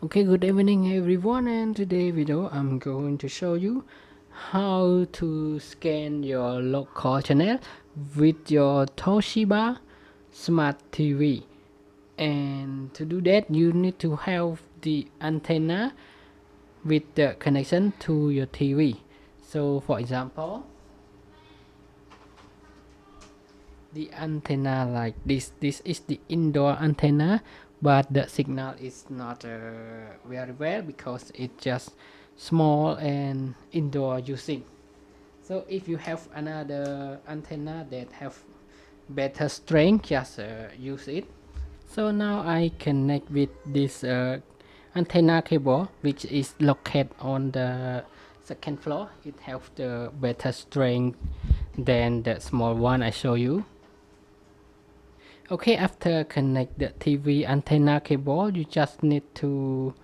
Okay, good evening everyone, and today video I'm going to show you how to scan your local channel with your Toshiba smart TV. And to do that you need to have the antenna with the connection to your TV. So for example, the antenna like this is the indoor antenna, but the signal is not very well because it's just small and indoor using. So if you have another antenna that have better strength, just use it. So now I connect with this antenna cable, which is located on the second floor. It has the better strength than the small one I show you. Okay, after connect the TV antenna cable, you just need to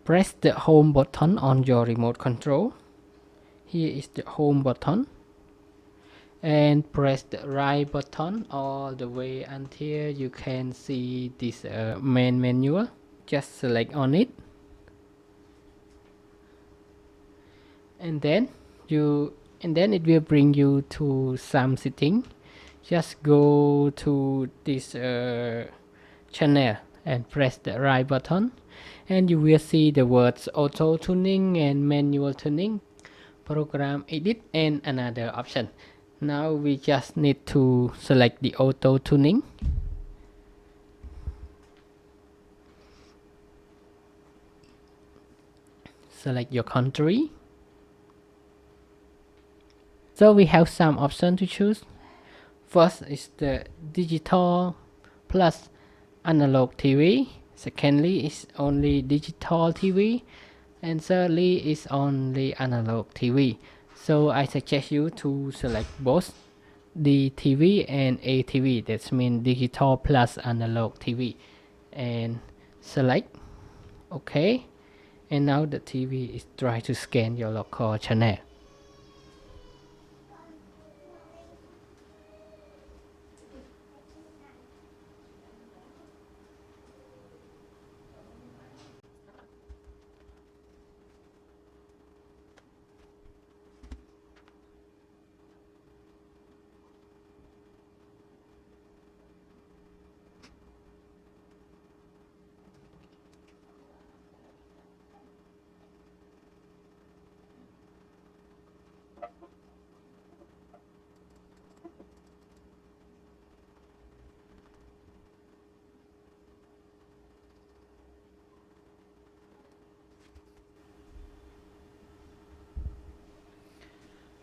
press the home button on your remote control. Here is the home button, and press the right button all the way until you can see this main menu. Just select on it, and then it will bring you to some setting. Just go to this channel and press the right button, and you will see the words auto tuning and manual tuning, program edit, and another option. Now we just need to select the auto tuning. Select your country. So we have some options to choose. First is the digital plus analog TV. Secondly is only digital TV, and thirdly is only analog TV. So I suggest you to select both DTV and ATV. That means digital plus analog TV, and select OK. And now the TV is trying to scan your local channel.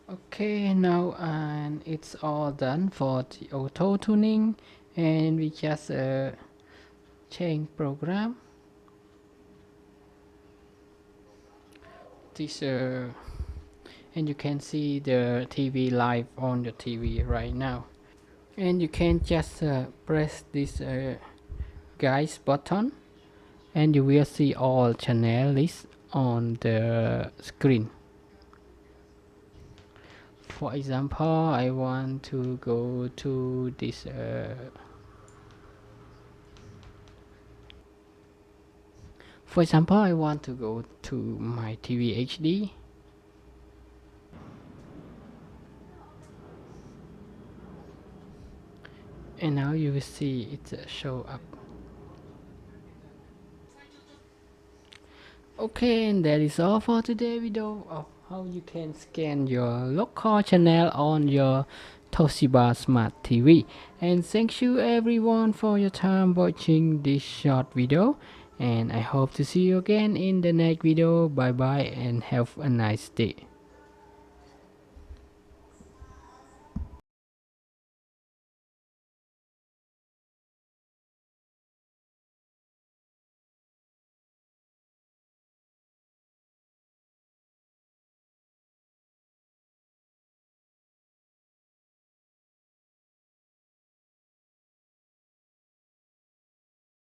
Okay, now and it's all done for the auto tuning, and we just change program. This and you can see the TV live on the TV right now, and you can just press this guys button, and you will see all channel lists on the screen. For example, I want to go to this for example, I want to go to my TV HD. And now you will see it show up. Okay, and that is all for today's video of how you can scan your local channel on your Toshiba smart TV. And thank you everyone for your time watching this short video, and I hope to see you again in the next video. Bye bye and have a nice day.